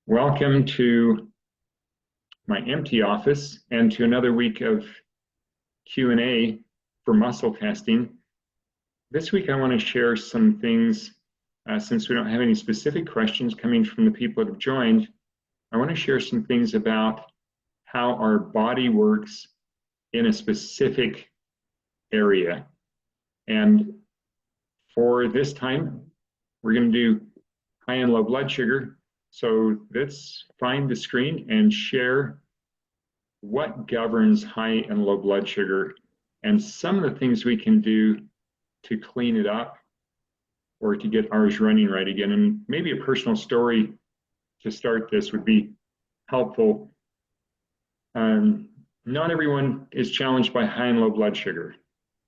Welcome to my empty office and to another week of Q&A for muscle testing. This week I want to share some things, since we don't have any specific questions coming from the people that have joined. I want to share some things about how our body works in a specific area. And for this time, we're going to do high and low blood sugar. So let's find the screen and share what governs high and low blood sugar and some of the things we can do to clean it up or to get ours running right again. And maybe a personal story to start this would be helpful. Not everyone is challenged by high and low blood sugar.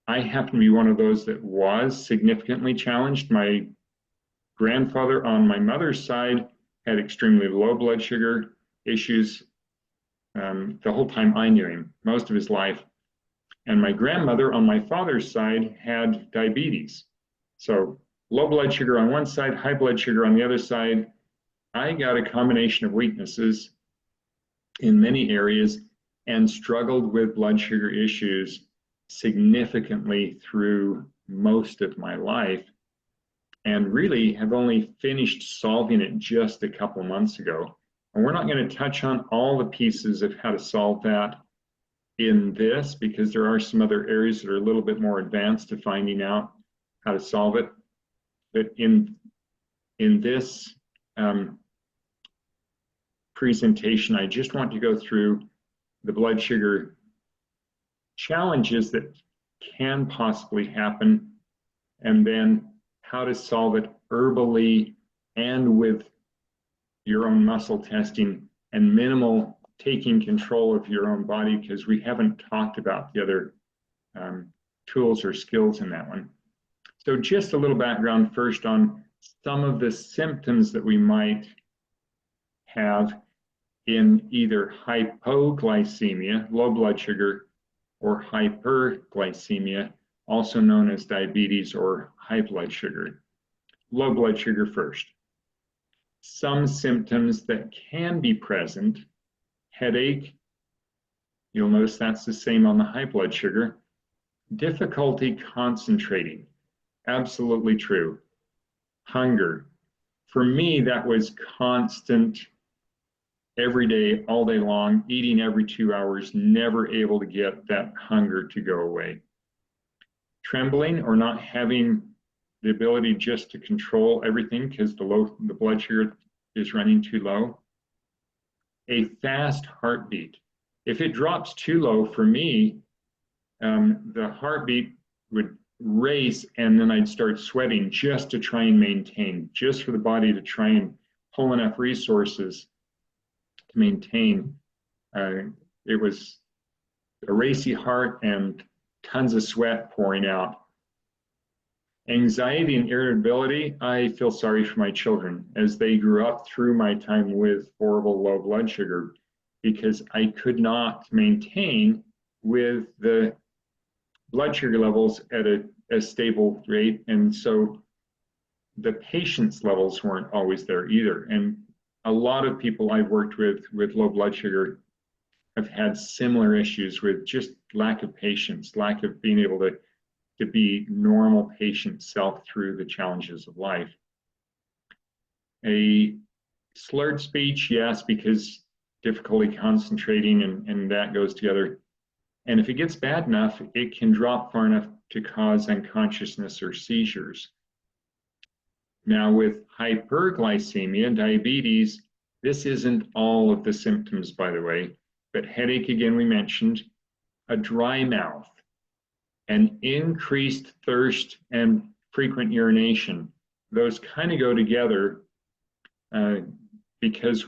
I happen to be one of those that was significantly challenged. My grandfather on my mother's side had extremely low blood sugar issues the whole time I knew him, most of his life. And my grandmother on my father's side had diabetes. So low blood sugar on one side, high blood sugar on the other side. I got a combination of weaknesses in many areas and struggled with blood sugar issues significantly through most of my life, and really have only finished solving it just a couple months ago. And we're not going to touch on all the pieces of how to solve that in this, because there are some other areas that are a little bit more advanced to finding out how to solve it. But in this presentation, I just want to go through the blood sugar challenges that can possibly happen, and then how to solve it herbally and with your own muscle testing and minimal taking control of your own body, because we haven't talked about the other tools or skills in that one. So just a little background first on some of the symptoms that we might have in either hypoglycemia, low blood sugar, or hyperglycemia, also known as diabetes or high blood sugar. Low blood sugar first. Some symptoms that can be present: headache. You'll notice that's the same on the high blood sugar. Difficulty concentrating. Absolutely true. Hunger. For me, that was constant, every day, all day long, eating every 2 hours, never able to get that hunger to go away. Trembling or not having the ability just to control everything because the blood sugar is running too low. A fast heartbeat. If it drops too low for me, the heartbeat would race and then I'd start sweating just to try and maintain, just for the body to try and pull enough resources to maintain. It was a racy heart and tons of sweat pouring out. Anxiety and irritability. I feel sorry for my children as they grew up through my time with horrible low blood sugar, because I could not maintain with the blood sugar levels at a stable rate. And so the patience levels weren't always there either. And a lot of people I've worked with low blood sugar have had similar issues with just lack of patience, lack of being able to be normal patient self through the challenges of life. A slurred speech, yes, because difficulty concentrating and that goes together. And if it gets bad enough, it can drop far enough to cause unconsciousness or seizures. Now with hyperglycemia, diabetes, this isn't all of the symptoms, by the way, but headache, again, we mentioned, a dry mouth, an increased thirst and frequent urination. Those kind of go together because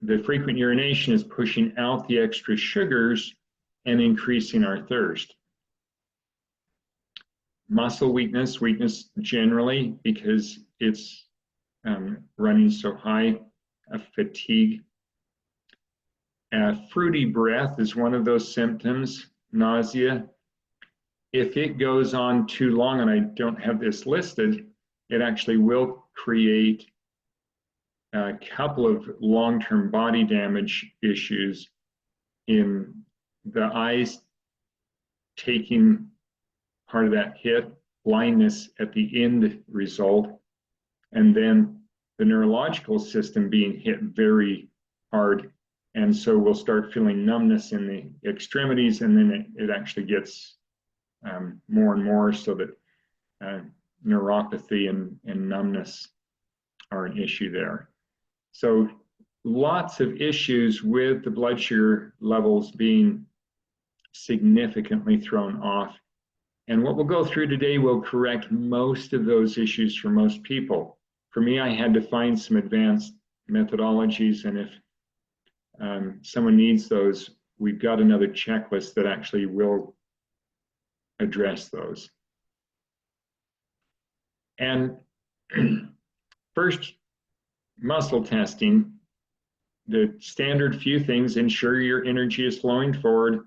the frequent urination is pushing out the extra sugars and increasing our thirst. Muscle weakness generally because it's running so high, fatigue. Fruity breath is one of those symptoms, nausea. If it goes on too long, and I don't have this listed, it actually will create a couple of long-term body damage issues in the eyes taking part of that hit, blindness at the end result, and then the neurological system being hit very hard. And so we'll start feeling numbness in the extremities, and then it actually gets more and more, so that neuropathy and numbness are an issue there. So lots of issues with the blood sugar levels being significantly thrown off. And what we'll go through today will correct most of those issues for most people. For me, I had to find some advanced methodologies, and if someone needs those, we've got another checklist that actually will address those. And first, muscle testing. The standard few things: ensure your energy is flowing forward,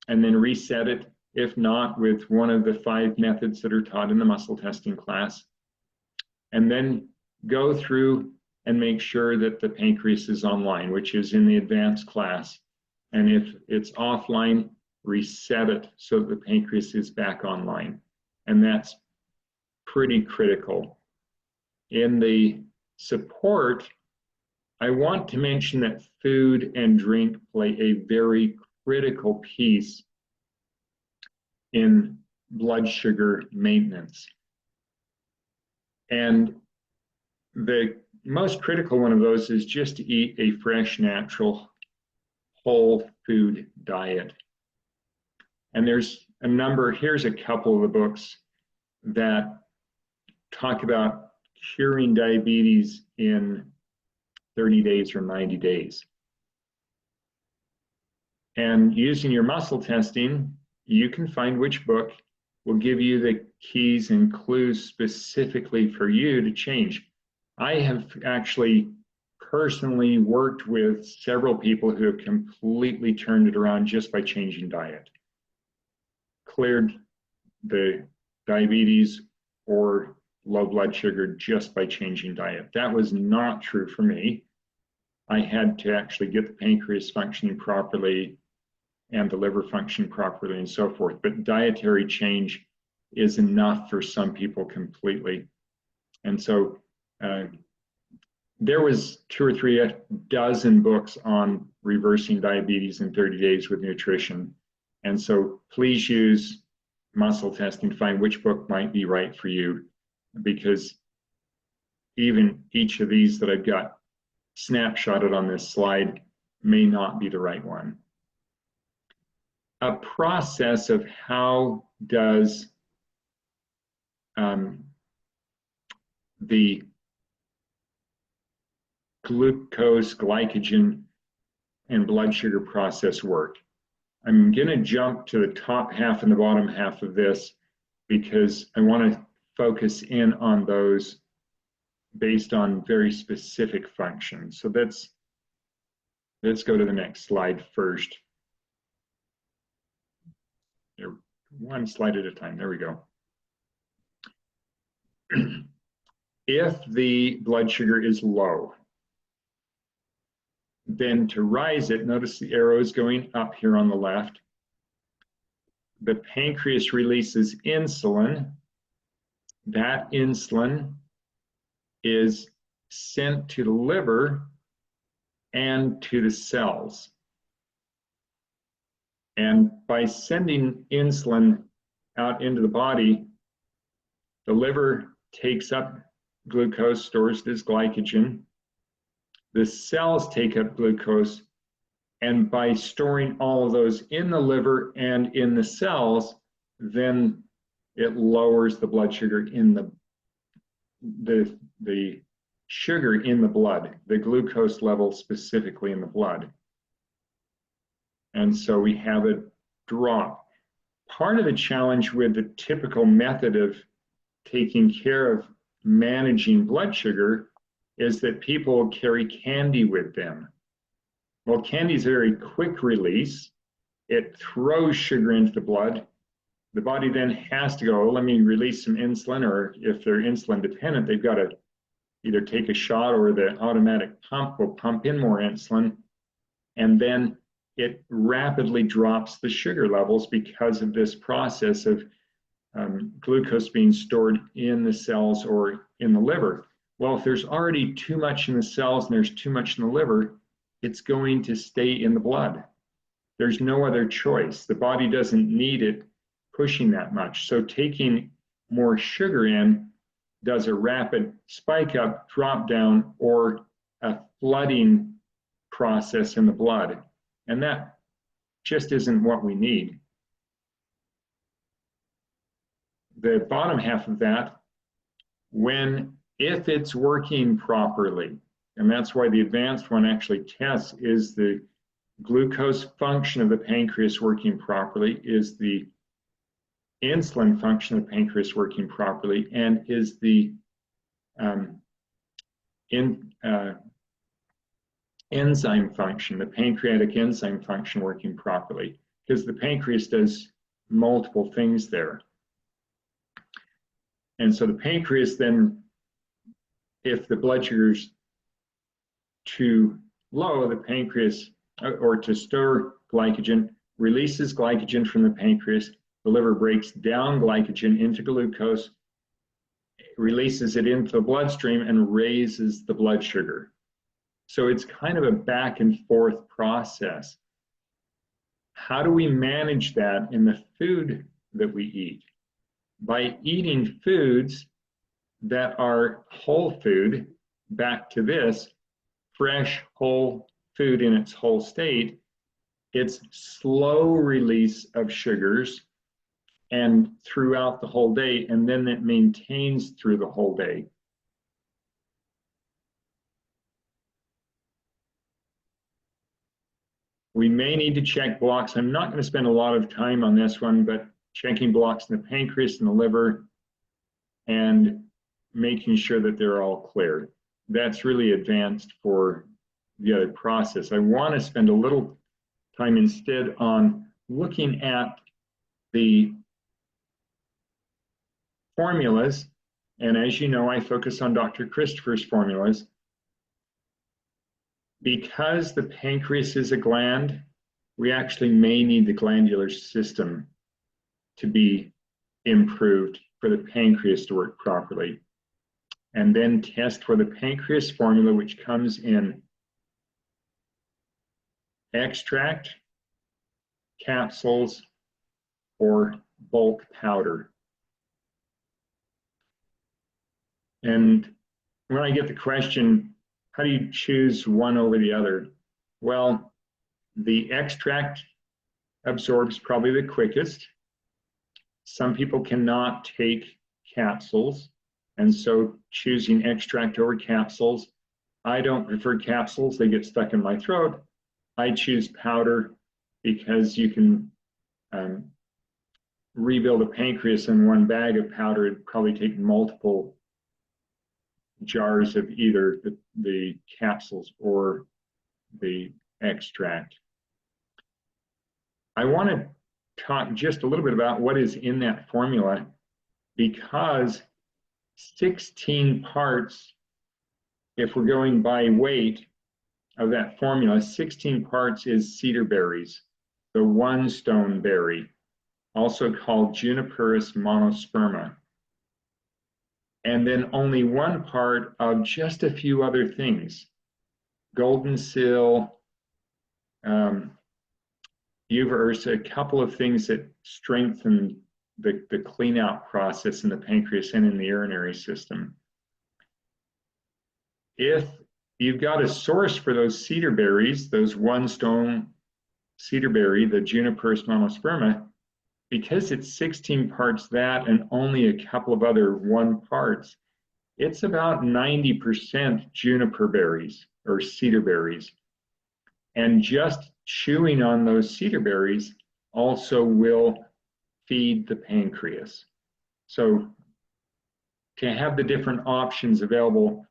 and then reset it, if not with one of the 5 methods that are taught in the muscle testing class. And then go through and make sure that the pancreas is online, which is in the advanced class. And if it's offline, reset it so that the pancreas is back online. And that's pretty critical. In the support, I want to mention that food and drink play a very critical piece in blood sugar maintenance. And the most critical one of those is just to eat a fresh, natural, whole food diet. And there's a number, here's a couple of the books that talk about curing diabetes in 30 days or 90 days. And using your muscle testing, you can find which book will give you the keys and clues specifically for you to change. I have actually personally worked with several people who have completely turned it around just by changing diet. Cleared the diabetes or low blood sugar just by changing diet. That was not true for me. I had to actually get the pancreas functioning properly and the liver functioning properly and so forth. But dietary change is enough for some people completely. And so there was 2 or 3 dozen books on reversing diabetes in 30 days with nutrition. And so please use muscle testing to find which book might be right for you, because even each of these that I've got snapshotted on this slide may not be the right one. A process of how does the glucose, glycogen, and blood sugar process work. I'm going to jump to the top half and the bottom half of this because I want to focus in on those based on very specific functions. So let's go to the next slide first. Here, one slide at a time. There we go. If the blood sugar is low, then to rise it, notice the arrows going up here on the left. The pancreas releases insulin. That insulin is sent to the liver and to the cells. And by sending insulin out into the body, the liver takes up glucose, stores it as glycogen. The cells take up glucose, and by storing all of those in the liver and in the cells, then it lowers the blood sugar in the sugar in the blood, the glucose level specifically in the blood. And so we have it drop. Part of the challenge with the typical method of taking care of managing blood sugar is that people carry candy with them. Well, candy is a very quick release. It throws sugar into the blood. The body then has to go, let me release some insulin, or if they're insulin dependent, they've got to either take a shot or the automatic pump will pump in more insulin, and then it rapidly drops the sugar levels because of this process of glucose being stored in the cells or in the liver. Well, if there's already too much in the cells and there's too much in the liver, it's going to stay in the blood. There's no other choice. The body doesn't need it pushing that much. So taking more sugar in does a rapid spike up, drop down, or a flooding process in the blood. And that just isn't what we need. The bottom half of that, if it's working properly, and that's why the advanced one actually tests, is the glucose function of the pancreas working properly, is the insulin function of the pancreas working properly, and is the enzyme function, the pancreatic enzyme function working properly, because the pancreas does multiple things there. And so the pancreas then, if the blood sugar's too low, the pancreas, or to store glycogen, releases glycogen from the pancreas. The liver breaks down glycogen into glucose, releases it into the bloodstream, and raises the blood sugar. So it's kind of a back and forth process. How do we manage that in the food that we eat? By eating foods that are whole food, back to this, fresh, whole food in its whole state. It's slow release of sugars and throughout the whole day, and then it maintains through the whole day. We may need to check blocks. I'm not going to spend a lot of time on this one, but checking blocks in the pancreas and the liver and making sure that they're all clear. That's really advanced for the other process. I want to spend a little time instead on looking at the formulas. And as you know, I focus on Dr. Christopher's formulas. Because the pancreas is a gland, we actually may need the glandular system to be improved for the pancreas to work properly. And then test for the pancreas formula, which comes in extract, capsules, or bulk powder. And when I get the question, how do you choose one over the other? Well, the extract absorbs probably the quickest. Some people cannot take capsules, and so choosing extract over capsules. I don't prefer capsules, they get stuck in my throat. I choose powder because you can rebuild a pancreas in one bag of powder. It'd probably take multiple jars of either the capsules or the extract. I want to talk just a little bit about what is in that formula, because 16 parts, if we're going by weight of that formula, 16 parts is cedar berries, the one stone berry, also called Juniperus monosperma. And then only one part of just a few other things. Golden seal, uva ursa, a couple of things that strengthen the clean out process in the pancreas and in the urinary system. If you've got a source for those cedar berries, those one stone cedar berry, the Juniperus monosperma, because it's 16 parts that and only a couple of other one parts, it's about 90% juniper berries or cedar berries. And just chewing on those cedar berries also will feed the pancreas. So to have the different options available,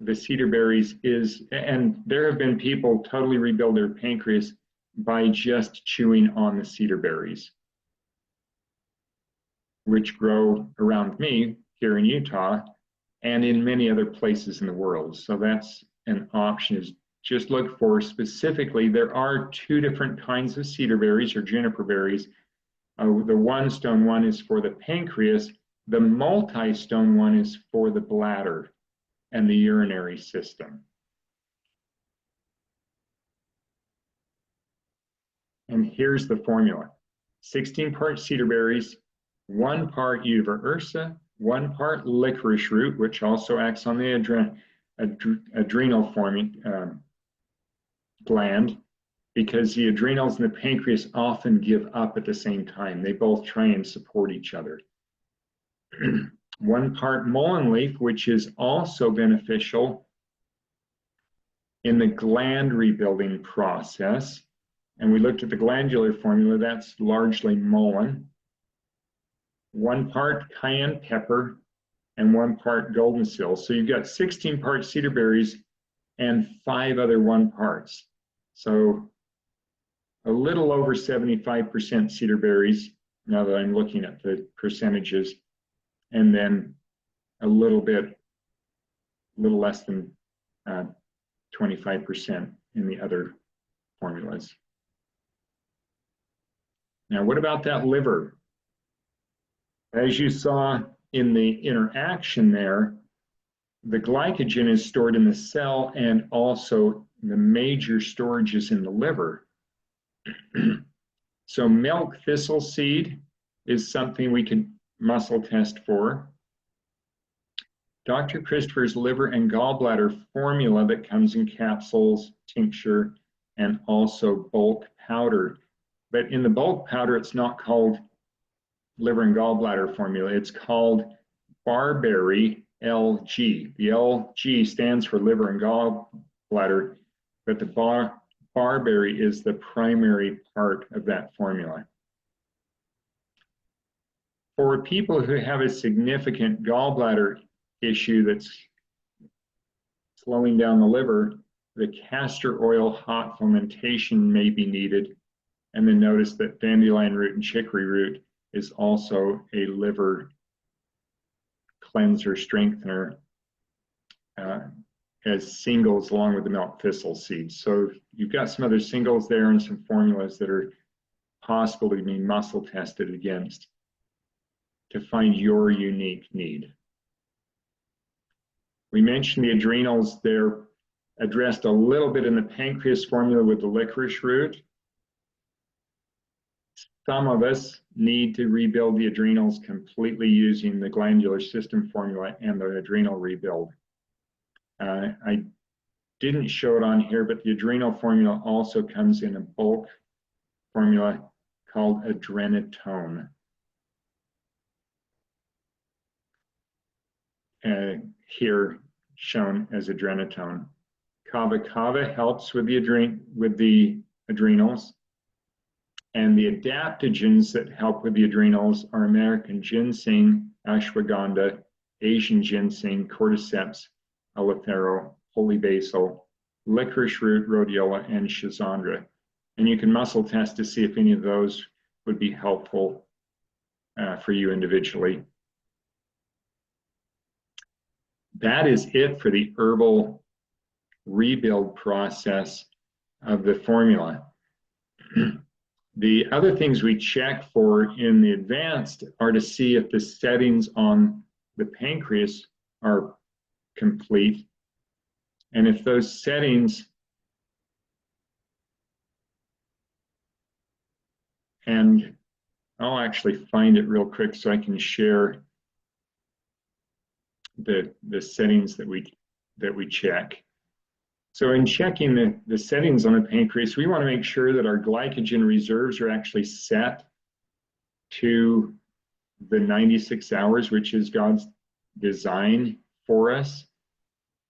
the cedar berries is, and there have been people totally rebuild their pancreas by just chewing on the cedar berries, which grow around me here in Utah. and in many other places in the world. So that's an option, is just look for specifically, there are two different kinds of cedar berries or juniper berries. The one stone one is for the pancreas. The multi-stone one is for the bladder and the urinary system. And here's the formula. 16 parts cedar berries, 1 part Uva ursa, 1 part licorice root, which also acts on the adrenal gland, because the adrenals and the pancreas often give up at the same time. They both try and support each other. 1 part mullein leaf, which is also beneficial in the gland rebuilding process. And we looked at the glandular formula, that's largely mullein. 1 part cayenne pepper and 1 part golden seal. So you've got 16 parts cedar berries and 5 other 1 parts. So a little over 75% cedar berries, now that I'm looking at the percentages, and then a little less than 25% in the other formulas. Now, what about that liver? As you saw in the interaction there, the glycogen is stored in the cell, and also the major storage is in the liver. So milk thistle seed is something we can muscle test for. Dr. Christopher's liver and gallbladder formula that comes in capsules, tincture, and also bulk powder. But in the bulk powder, it's not called liver and gallbladder formula. It's called Barberry LG. The LG stands for liver and gallbladder, but the barberry is the primary part of that formula. For people who have a significant gallbladder issue that's slowing down the liver, the castor oil hot fermentation may be needed. And then notice that dandelion root and chicory root is also a liver cleanser, strengthener, as singles along with the milk thistle seeds. So you've got some other singles there and some formulas that are possible to be muscle tested against to find your unique need. We mentioned the adrenals. They're addressed a little bit in the pancreas formula with the licorice root. Some of us need to rebuild the adrenals completely using the glandular system formula and the adrenal rebuild. I didn't show it on here, but the adrenal formula also comes in a bulk formula called adrenatone. Here shown as adrenatone. Kava kava helps with the adrenals. And the adaptogens that help with the adrenals are American ginseng, ashwagandha, Asian ginseng, cordyceps, eleuthero, holy basil, licorice root, rhodiola, and schizandra. And you can muscle test to see if any of those would be helpful for you individually. That is it for the herbal rebuild process of the formula. The other things we check for in the advanced are to see if the settings on the pancreas are complete. And if those settings, and I'll actually find it real quick so I can share the settings that we check. So in checking the settings on the pancreas, we want to make sure that our glycogen reserves are actually set to the 96 hours, which is God's design for us.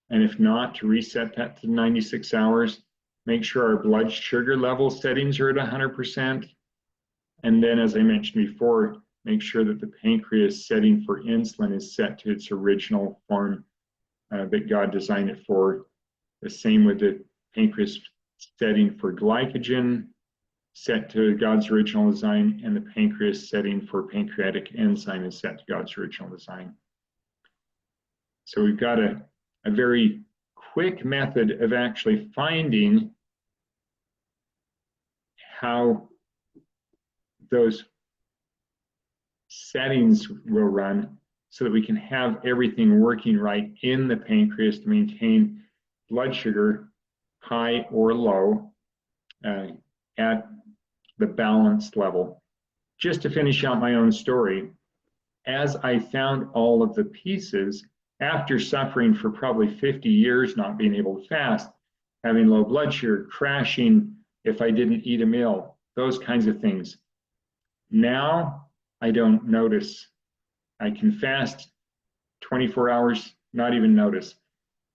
And if not, to reset that to 96 hours, make sure our blood sugar level settings are at 100%. And then, as I mentioned before, make sure that the pancreas setting for insulin is set to its original form that God designed it for. The same with the pancreas setting for glycogen, set to God's original design, and the pancreas setting for pancreatic enzyme is set to God's original design. So we've got a very quick method of actually finding how those settings will run so that we can have everything working right in the pancreas to maintain blood sugar high or low at the balanced level. Just to finish out my own story, as I found all of the pieces, after suffering for probably 50 years, not being able to fast, having low blood sugar, crashing if I didn't eat a meal, those kinds of things. Now I don't notice. I can fast 24 hours, not even notice.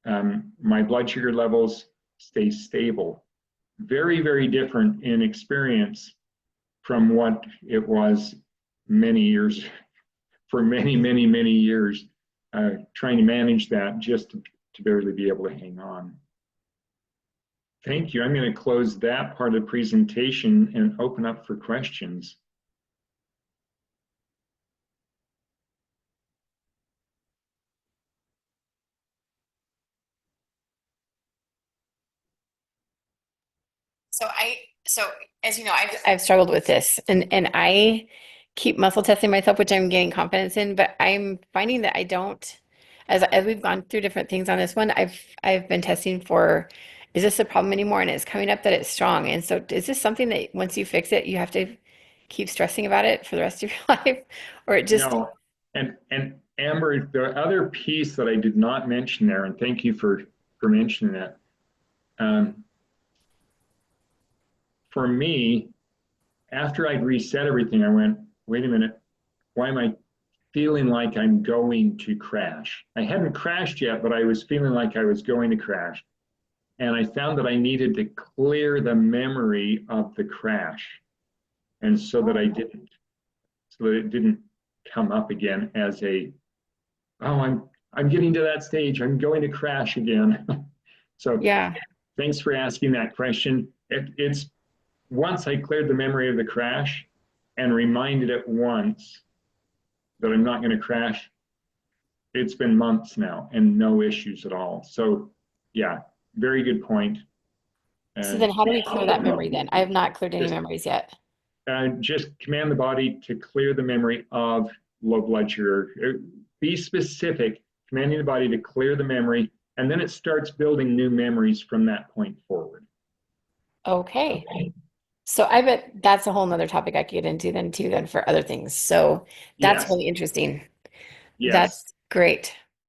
My blood sugar levels stay stable. Very, very different in experience from what it was many years, for many, many, many years, trying to manage that just to barely be able to hang on. Thank you. I'm going to close that part of the presentation and open up for questions. So as you know, I've struggled with this, and I keep muscle testing myself, which I'm gaining confidence in, but I'm finding that I don't, as we've gone through different things on this one, I've been testing for, is this a problem anymore? And it's coming up that it's strong. And so is this something that once you fix it, you have to keep stressing about it for the rest of your life? Or it just, No, and Amber, the other piece that I did not mention there, and thank you for mentioning that. Um, for me, after I'd reset everything, I went, wait a minute, why am I feeling like I'm going to crash? I hadn't crashed yet, but I was feeling like I was going to crash. And I found that I needed to clear the memory of the crash. And so that so that it didn't come up again as oh, I'm getting to that stage. I'm going to crash again. So yeah. thanks for asking that question. It's once I cleared the memory of the crash and reminded it once that I'm not going to crash, it's been months now and no issues at all. So yeah, very good point. So Uh, then how do we clear that memory then? I have not cleared any just memories yet. just command the body to clear the memory of low blood sugar. Be specific, commanding the body to clear the memory, and then it starts building new memories from that point forward. Okay. So I bet that's a whole nother topic I could get into then too, then for other things. So that's Yes, really interesting. yes. That's great.